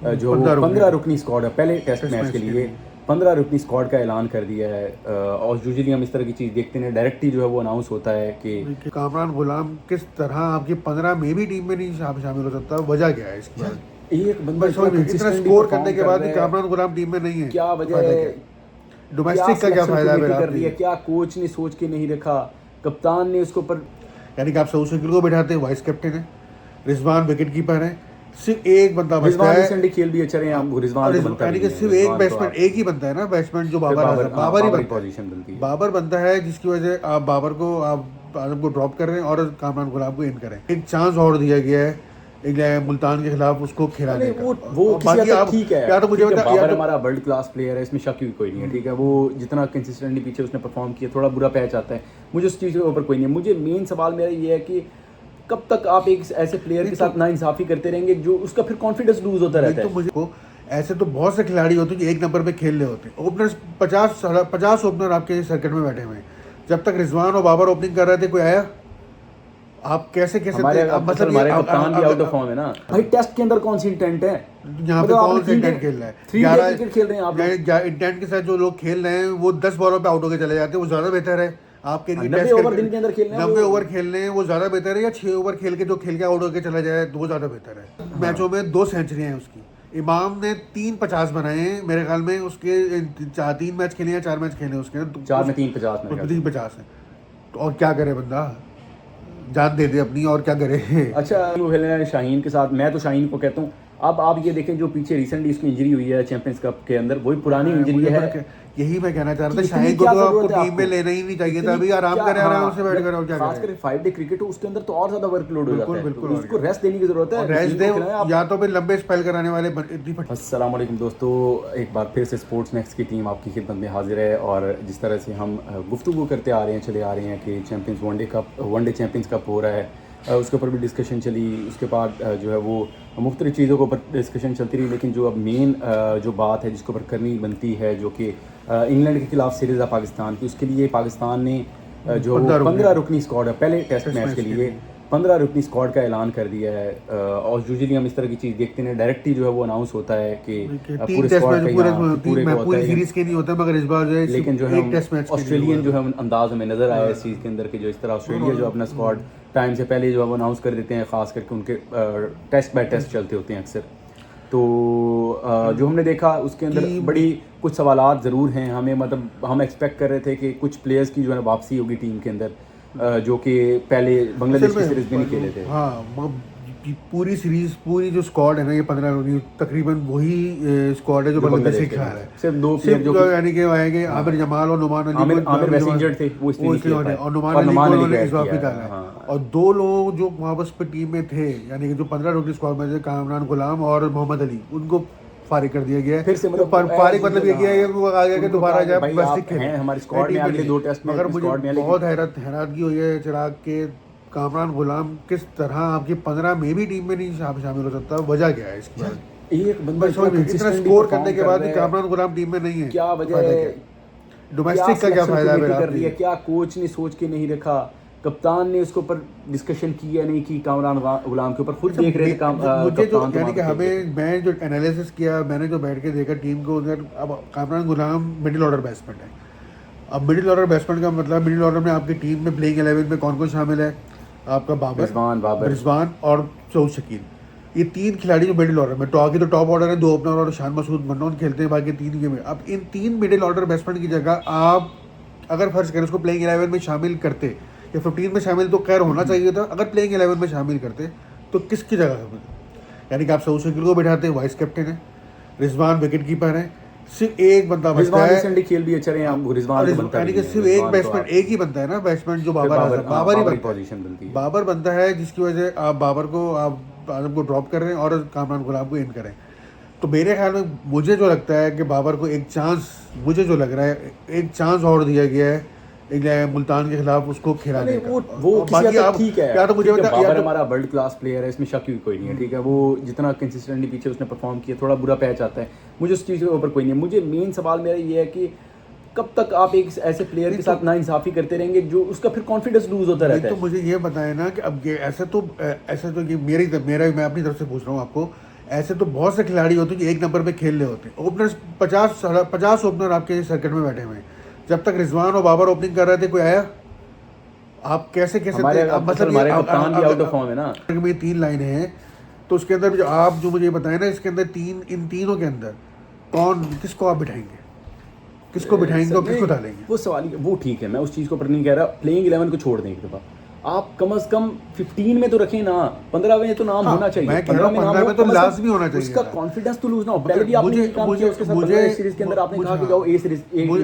जो 15 रुकनी स्क्वाड है पहले टेस्ट मैच के लिए 15 रुकनी स्क्वाड का ऐलान कर दिया है। और यूजुअली हम इस तरह की चीज़ देखते हैं, डायरेक्ट ही जो है वो अनाउंस होता है कि कामरान गुलाम किस तरह आपकी 15 में भी टीम में नहीं शामिल हो सकता, वजह क्या है इसकी? एक बंदा इतना स्कोर करने के बाद कामरान गुलाम टीम में नहीं है, क्या वजह है? डोमेस्टिक का क्या फायदा है? कर रही है क्या? कोच ने सोच के नहीं रखा, कप्तान ने उसको पर, यानी कि आप सऊद शकील को बैठाते हैं, वाइस कैप्टन है, रिजवान विकेट कीपर है, सिर्फ एक बंदा बचता है। खेल भी अच्छा रहे हैं रिजवान, यानी कि सिर्फ एक बैट्समैन, एक ही बनता है ना बैट्समैन जो बाबर ही पोजीशन बनती है। बाबर बनता है, जिसकी वजह आप बाबर को, आप आजम को ड्रॉप कर रहे हैं और कामरान गुलाम को इन करें। एक चांस और दिया गया है एक मुल्तान के खिलाफ उसको खिलाने का। वो बाकी आप ठीक है या तो मुझे बता, बाबर हमारा वर्ल्ड क्लास प्लेयर है, इसमें शक भी कोई नहीं है, ठीक है। वो जितना कंसिस्टेंटली पीछे उसने परफॉर्म किया, थोड़ा बुरा पैच आता है, मुझे उस चीज़ के ऊपर कोई नहीं है। मुझे मेन सवाल मेरा ये है कि कब तक आप एक ऐसे प्लेयर के साथ नाइंसाफी करते रहेंगे जो उसका फिर कॉन्फिडेंस लूज होता रहता है। तो मुझे को ऐसे तो बहुत से खिलाड़ी होते हैं जो एक नंबर पे खेल रहे होते हैं, ओपनर्स 50 ओपनर आपके सर्किट में बैठे हुए हैं। जब तक रिजवान और बाबर ओपनिंग कर रहे थे, कोई आया? आप कैसे मतलब हमारे कप्तान भी आउट ऑफ फॉर्म है ना भाई। टेस्ट के अंदर कौन सी इंटेंट है? यहाँ पे कौन सा इंटेंट खेल रहा है? 3 क्रिकेट खेल रहे हैं आप। इंटेंट के साथ जो लोग खेल रहे हैं वो 10 बॉलों पे आउट होकर चले जाते हैं, वो ज्यादा बेहतर है आपके लिए। 90 ओवर दिन के अंदर खेलने हैं, 90 ओवर खेलने हैं वो ज्यादा बेहतर है, या 6 ओवर खेल के जो खेल के आउट होकर चला जाए तो वो ज्यादा बेहतर है। मैचों में 2 सेंचुरियां हैं उसकी। इमाम ने 3 50 बनाए हैं मेरे ख्याल में, उसके 3 मैच खेले या 4 मैच खेले उसके, 4 में 3 50 है। और क्या करे बंदा, जान दे दे अपनी, और क्या करे। अच्छा वो खेल रहे हैं शाहीन के साथ। मैं तो शाहीन को कहता हूँ, अब आप ये देखें जो पीछे रिसेंटली इसकी इंजरी हुई है चैंपियंस कप के अंदर, वही पुरानी इंजरी है। यही मैं कहना चाह रहा था, शाहीन को तो आपको टीम में लेना ही नहीं चाहिए था, अभी आराम करे, आराम से बैठ कर। और क्या खासकर 5 डे क्रिकेट हो उसके अंदर तो और ज्यादा वर्कलोड हो जाता है, बिल्कुल उसको रेस्ट देने की जरूरत है। रेस्ट दे, या तो फिर लंबे स्पेल कराने वाले। अस्सलाम वालेकुम दोस्तों, एक बार फिर से स्पोर्ट्स नेक्स्ट की टीम आपकी खिदमत में हाजिर है। और जिस तरह से हम गुफ्तगू करते आ रहे हैं, चले आ रहे हैं कि चैम्पियंस वनडे चैम्पियंस कप हो रहा है, उसके ऊपर भी डिस्कशन चली। उसके बाद जो है वो मुख्तलिफ चीज़ों के ऊपर डिस्कशन चलती रही, लेकिन जो अब मेन जो बात है जिसके ऊपर करनी बनती है, जो कि इंग्लैंड के खिलाफ सीरीज़ है पाकिस्तान की, उसके लिए पाकिस्तान ने जो 15 रुकनी स्क्वाड है पहले टेस्ट मैच के लिए 15 रुकनी स्क्वाड का ऐलान कर दिया है। और यूजुअली हम इस तरह की चीज़ देखते हैं, डायरेक्ट ही जो है वो अनाउंस होता है कि पूरे स्क्वाड का पूरे सीरीज के नहीं होता, मगर इस बार जो है, लेकिन जो है ऑस्ट्रेलियन जो है अंदाज में नजर आया इस चीज़ के अंदर कि जो इस तरह ऑस्ट्रेलिया जो अपना स्क्वाड टाइम से पहले जो है वो अनाउंस कर देते हैं, खास करके उनके टेस्ट बाय टेस्ट चलते होते हैं अक्सर। तो जो हमने देखा उसके अंदर बड़ी कुछ सवालात ज़रूर हैं हमें, मतलब हम एक्सपेक्ट कर रहे थे कि कुछ प्लेयर्स की जो है वापसी होगी टीम के अंदर, जो कि पहले बांग्लादेश की सीरीज में नहीं खेले थे। हाँ, पूरी सीरीज, पूरी जो स्क्वाड है ना, ये 15 तकरीबन वही स्क्वाड है जो बांग्लादेश से खेला है। सिर्फ 2 प्लेयर जो यानी कि आएंगे, आमिर जमाल और नुमान अली। आमिर वैसे इंजर्ड थे, वो इसलिए नहीं खेल पाए, और नुमान अली को इस बार भी डाला है। और 2 लोग जो वापस पे टीम में थे, यानी कि जो 15 रुकनी स्क्वाड में थे, कामरान गुलाम और मोहम्मद अली, उनको फारिग कर दिया गया है। फिर से मतलब फारिग मतलब ये किया है कि वो आ गया कि दोबारा जाए बस हैं हमारे स्क्वाड में अगले 2 टेस्ट में। मगर मुझे बहुत हैरानगी हुई है चिराग के, कामरान गुलाम किस तरह आपकी 15 में भी टीम में नहीं शामिल हो सकता, वजह क्या है इसकी? एक बंदा इतना स्कोर करने के बाद कामरान गुलाम टीम में नहीं है, क्या वजह है? डोमेस्टिक का क्या फायदा है? कर रही है क्या? कोच ने सोच के नहीं रखा, कप्तान ने उसके ऊपर डिस्कशन की या नहीं की? कामरान गुलाम के ऊपर खुद देख रहे थे मुझे जो, यानी कि हमें, मैं जो एनालिसिस किया, मैंने जो बैठ के देखा टीम को, अब कामरान गुलाम मिडिल ऑर्डर बैट्समैन है। अब मिडिल ऑर्डर बैट्समैन का मतलब, मिडिल ऑर्डर में आपकी टीम में प्लेइंग 11 में कौन कौन शामिल है? आपका बाबर, रिजवान और सऊद शकील, ये 3 खिलाड़ी जो मिडिल ऑर्डर में, तो टॉप ऑर्डर है, 2 ओपनर और शान मसूद मनोन खेलते हैं, बाकी 3 गेम में। अब इन 3 मिडिल ऑर्डर बैट्समैन की जगह आप अगर फर्ज करें उसको प्लेइंग 11 में शामिल करते, या 15 में शामिल तो खैर होना चाहिए था, अगर प्लेइंग 11 में शामिल करते तो किसकी जगह? यानी कि आप सऊद शकील को बैठाते हैं, वाइस कैप्टन है, रिजवान विकेट कीपर है, सिर्फ एक बंदा बचता है। खेल भी अच्छा रहे हैं रिजवान, यानी कि सिर्फ एक बैट्समैन, एक ही बनता है ना बैट्समैन जो बाबर ही पोजीशन बनती है। बाबर बनता है, जिसकी वजह आप बाबर को, आप आजम को ड्रॉप कर रहे हैं और कामरान गुलाम को इन करें। तो मेरे ख्याल में मुझे जो लगता है कि बाबर को एक चांस, मुझे जो लग रहा है एक चांस और दिया गया है एक मुल्तान के खिलाफ उसको खिलाने का। वो बाकी आप ठीक है, या तो मुझे बता, बाबर हमारा वर्ल्ड क्लास प्लेयर है, इसमें शक भी कोई नहीं है, ठीक है। वो जितना कंसिस्टेंटली पीछे उसने परफॉर्म किया, थोड़ा बुरा पैच आता है, मुझे उस चीज़ के ऊपर कोई नहीं है। मुझे मेन सवाल मेरा ये है कि कब तक आप एक ऐसे प्लेयर के साथ नाइंसाफी करते रहेंगे जो उसका फिर कॉन्फिडेंस लूज होता रहता है। तो मुझे ये बताए ना कि अब ये ऐसा तो ये मैं अपनी तरफ से पूछ रहा हूँ आपको ऐसे तो बहुत से खिलाड़ी होते हैं जो एक नंबर पे खेल रहे होते हैं। ओपनर्स 50 ओपनर आपके सर्किट में बैठे हुए हैं। जब तक रिजवान और बाबर ओपनिंग कर रहे थे कोई आया? आप कैसे कैसे हमारे अब मतलब हमारे कप्तान भी आउट ऑफ फॉर्म है ना। में 3 लाइनें हैं, तो उसके अंदर जो आप जो मुझे बताए ना, इसके अंदर इन तीनों के अंदर किसको आप बिठाएंगे, किसको बिठाएंगे और किसको डालेंगे? वो सवाल वो ठीक है, मैं उस चीज़ को पर नहीं कह रहा, प्लेइंग 11 को छोड़ दें एक दफ़ा, आप कम से कम 15 में तो रखें ना, 15 में तो नाम होना चाहिए। मैं कह रहा हूं 15 में तो लाजमी होना चाहिए। उसका कॉन्फिडेंस तो लूज ना हो। पहले भी आपने ये काम किया, उसके साथ पंद्रह सीरीज के अंदर आपने कहा कि जाओ ए सीरीज मुझे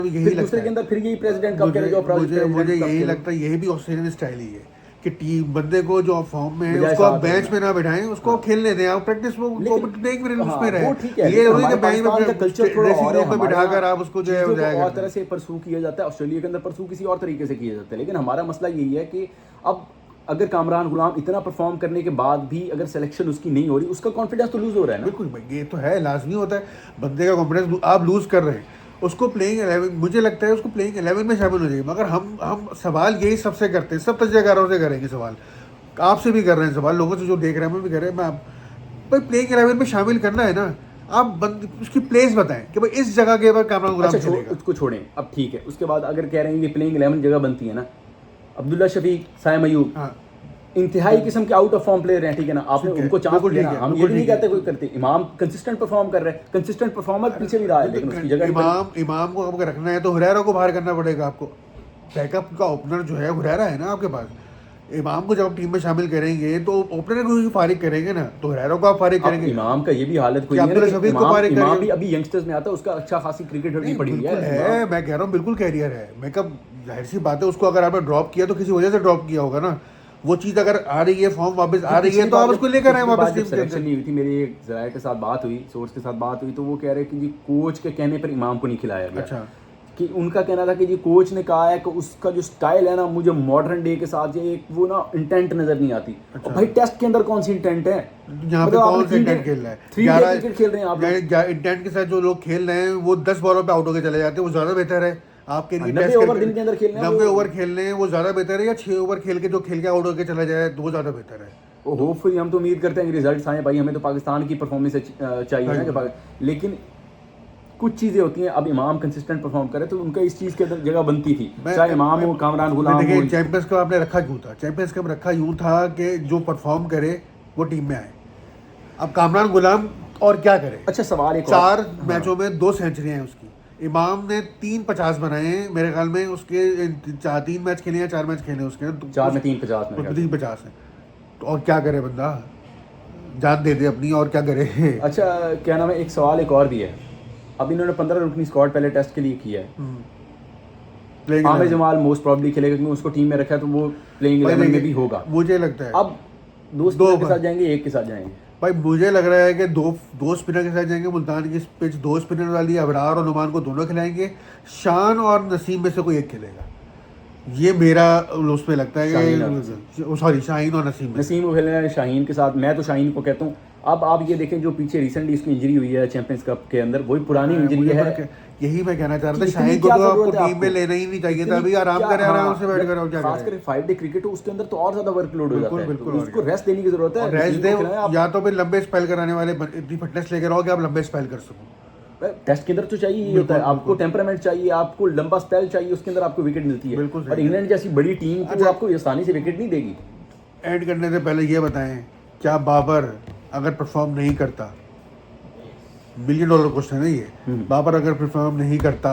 यही लगता है, दूसरे के अंदर फिर यही प्रेसिडेंट कप खेले जाओ। मुझे यही लगता है, यही भी ऑस्ट्रेलियन स्टाइल ही है कि टीम बंदे को जो फॉर्म में है उसको आप बेंच पे ना बिठाएं, उसको खेलने दें, आप प्रैक्टिस में उसमें रहे। ये नहीं कि बेंच में ड्रेसिंग रूम में बिठाकर आप उसको जो है और तरह से परसू किया जाता है। ऑस्ट्रेलिया के अंदर परसू किसी और तरीके से किया जाता है। लेकिन हमारा मसला यही है कि अब अगर कामरान गुलाम इतना परफॉर्म करने के बाद भी अगर सिलेक्शन उसकी नहीं हो रही, उसका कॉन्फिडेंस तो लूज हो रहा है ना। बिल्कुल, ये तो है, लाजमी होता है बंदे का कॉन्फिडेंस आप लूज कर रहे हैं। उसको प्लेइंग 11, मुझे लगता है उसको प्लेइंग 11 में शामिल हो जाएगी। मगर हम सवाल यही सबसे करते हैं, सब तजर्बाकारों से करेंगे सवाल, आपसे भी कर रहे हैं सवाल, लोगों से जो देख रहे हैं मैं भी कर रहे हैं। भाई प्लेइंग 11 में शामिल करना है ना, आप उसकी प्लेस बताएं कि भाई इस जगह के बाद कामरान गुलाम खेलेगा। उसको छोड़ें, अब ठीक है। उसके बाद अगर कह रहे हैं कि प्लेइंग 11 जगह बनती है ना, अब्दुल्ला शफीक, साइम अयूब, इंतहाई किस्म के आउट ऑफ फॉर्म प्लेयर हैं, ठीक है ना, आपने उनको चांस दिया। हम ये नहीं कहते कोई करते। इमाम कंसिस्टेंट परफॉर्म कर रहे हैं, कंसिस्टेंट परफॉर्मर पीछे भी रहा है, लेकिन उसकी जगह इमाम को अगर रखना है तो हुरैरा को बाहर करना पड़ेगा आपको। बैकअप का ओपनर जो है हुरैरा है ना आपके पास। इमाम को जब आप टीम में शामिल करेंगे तो ओपनर को ही फारिग करेंगे ना, तो हुरैरा को आप फारिग करेंगे। इमाम का ये भी हालत कोई नहीं है, इमाम भी अभी यंगस्टर्स में आता है, उसका अच्छा खासी क्रिकेट हड्डी पड़ी है। मैं कह रहा हूँ बिल्कुल कैरियर है। मैं कब जाहिर सी बात है, उसको अगर आपने ड्रॉप किया तो किसी वजह से ड्रॉप किया होगा ना। वो चीज़ अगर आ रही है, फॉर्म वापस आ रही है, तो आप उसको लेकर आए वापस टीम के अंदर। नहीं हुई थी, मेरी एक जराये के साथ बात हुई, सोर्स के साथ बात हुई, तो वो कह रहे कि जी कोच के कहने पर इमाम को नहीं खिलाया गया। अच्छा, कि उनका कहना था कि जी कोच ने कहा है कि उसका जो स्टाइल है ना, मुझे मॉडर्न डे के साथ ये एक वो ना इंटेंट नजर नहीं आती। अच्छा। और भाई टेस्ट के अंदर कौन सी इंटेंट है? यहाँ पे कौन सा इंटेंट खेल रहा है? 3 क्रिकेट खेल रहे हैं आप। इंटेंट के साथ जो लोग खेल रहे हैं वो 10 बॉलों पे आउट होकर चले जाते हैं, वो ज्यादा बेहतर है आपके लिए। 90 ओवर दिन के अंदर खेलने 90 ओवर खेलने हैं वो ज्यादा बेहतर है, या 6 ओवर खेल के जो खेल के आउट होकर चला जाए तो वो ज्यादा बेहतर है। होपफुली हम तो उम्मीद करते हैं कि रिजल्ट्स आए भाई। हमें तो पाकिस्तान की परफॉर्मेंस चाहिए ना, लेकिन कुछ चीज़ें होती हैं। अब इमाम कंसिस्टेंट परफॉर्म करे तो उनका इस चीज़ के अंदर जगह बनती थी, चाहे इमाम हो, कामरान गुलाम हो। चैंपियंस कप आपने रखा क्यों था? चैंपियंस कप रखा यूँ था कि जो परफॉर्म करे वो टीम में आए। अब कामरान गुलाम और क्या करे? अच्छा सवाल एक 4 मैचों में 2 सेंचुरियाँ हैं उसकी। इमाम ने 3 50 बनाए हैं मेरे ख्याल में। उसके 3 मैच खेले हैं, 4 मैच खेले उसके, 4 में 3 50 में 3 50 है। तो और क्या करे बंदा, जान दे दे अपनी, और क्या करे। अच्छा क्या नाम है, एक सवाल एक और भी है। अब इन्होंने 15 रुकनी स्क्वाड पहले टेस्ट के लिए किया है। आमिर जमाल मोस्ट प्रॉब्ली खेलेगा क्योंकि उसको टीम में रखा है, तो वो प्लेइंग 11 में भी होगा मुझे लगता है। अब 2 स्पिनर के साथ जाएंगे, एक के साथ जाएंगे? भाई मुझे लग रहा है कि दो स्पिनर के साथ जाएंगे। मुल्तान की पिच 2 स्पिनर वाली, अबरार और नुमान को दोनों खिलाएंगे। शान और नसीम में से कोई एक खेलेगा, ये मेरा उस पे लगता है। सॉरी, शाहीन और नसीम को खेलना है शाहीन के साथ। मैं तो शाहीन को कहता हूँ। अब आप ये देखें जो पीछे रिसेंटली इसकी इंजरी हुई है चैंपियंस कप के अंदर, वही पुरानी इंजरी है। यही मैं कहना चाह रहा था, शाहीन को तो आपको टीम में लेना ही नहीं चाहिए था। अभी आराम करे, आराम से बैठ कर, खासकर 5 डे क्रिकेट हो उसके अंदर तो और ज्यादा वर्कलोड हो जाता है, तो उसको रेस्ट देने की जरूरत है। रेस्ट दे, या तो फिर लंबे स्पेल कराने वाले इतनी फिटनेस लेकर आओ कि आप लंबे स्पेल कर सको। टेस्ट के अंदर तो चाहिए ही होता है, आपको टेम्परामेंट चाहिए, आपको लंबा स्पेल चाहिए, उसके अंदर आपको विकेट मिलती है। और इंग्लैंड जैसी बड़ी टीम को आपको आसानी से विकेट नहीं देगी। एंड करने से पहले ये बताएं, क्या बाबर अगर परफॉर्म नहीं करता, $1 मिलियन क्वेश्चन है ये, बाबर अगर परफॉर्म नहीं करता,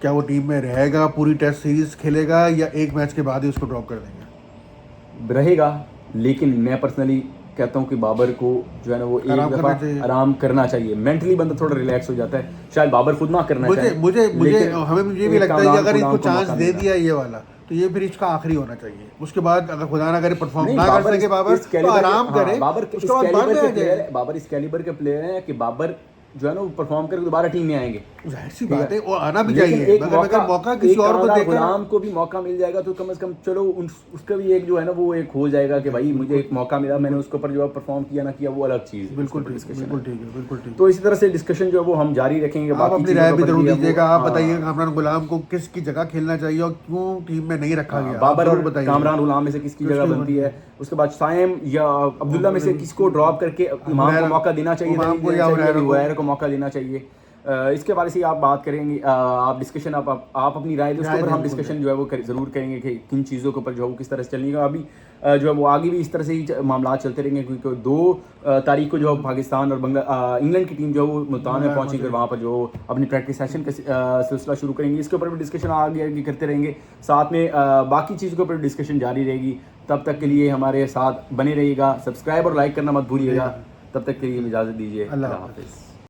क्या वो टीम में रहेगा, पूरी टेस्ट सीरीज खेलेगा, या एक मैच के बाद ही उसको ड्रॉप कर देंगे? रहेगा, लेकिन मैं पर्सनली कहता हूँ कि बाबर को जो है ना वो एक दफ़ा आराम करना चाहिए। मेंटली बंदा थोड़ा रिलैक्स हो जाता है, शायद बाबर खुद ना करना चाहिए। मुझे भी लगता है कि अगर इसको चांस दे दिया ये वाला, तो ये फिर इसका आखिरी होना चाहिए। उसके बाद अगर खुदा ना करे परफॉर्म ना कर सके बाबर, तो आराम करे। बाबर इस कैलिबर के प्लेयर हैं कि बाबर जो है ना वो परफॉर्म करके दोबारा टीम में आएंगे। जाहिर सी बात है, वो आना भी लेकिन चाहिए, एक मगर अगर मौका किसी एक और को कामरान देकर गुलाम को भी मौका मिल जाएगा तो कम से कम चलो उसका भी एक जो है ना वो एक हो जाएगा कि भाई मुझे एक मौका मिला, मैंने उसके ऊपर जो है परफॉर्म किया ना किया वो अलग चीज़ है। बिल्कुल ठीक, डिस्कशन बिल्कुल ठीक है, बिल्कुल ठीक। तो इसी तरह से डिस्कशन जो है वो हम जारी रखेंगे। आप बाकी अपनी चीज़ों राय के भी ऊपर जरूर भी है वो- दीजिएगा, आप हाँ, बताइए कामरान गुलाम को किसकी जगह खेलना चाहिए और क्यों टीम में नहीं रखा गया, आप बाबर जरूर और बताइए। कामरान गुलाम में से किसकी जगह बनती है, उसके बाद साइम या अब्दुल्ला में से किसको ड्रॉप करके इमाम को मौका देना चाहिए, इमाम नहीं को देना या चाहिए, हुरैरा को। हुरैरा को मौका देना चाहिए। इसके बारे से आप बात करेंगे, आप डिस्कशन आप अपनी राय दें, उसके राय ऊपर दें, हम बिल्कुल डिस्कशन जो है वो ज़रूर करेंगे कि किन चीज़ों के ऊपर जो है वो किस तरह से चलेगा। अभी जो है वो आगे भी इस तरह से ही मामला चलते रहेंगे, क्योंकि 2 तारीख को जो है पाकिस्तान और इंग्लैंड की टीम जो है वो मुल्तान में पहुंचेगी और वहाँ पर जो अपनी प्रैक्टिस सेशन का सिलसिला शुरू करेंगे। इसके ऊपर भी डिस्कशन आगे आगे करते रहेंगे, साथ में बाकी चीज़ों के ऊपर डिस्कशन जारी रहेगी। तब तक के लिए हमारे साथ बने रहिएगा, सब्सक्राइब और लाइक करना मत भूलिएगा। तब तक के लिए इजाज़त दीजिए, अल्लाह हाफिज़।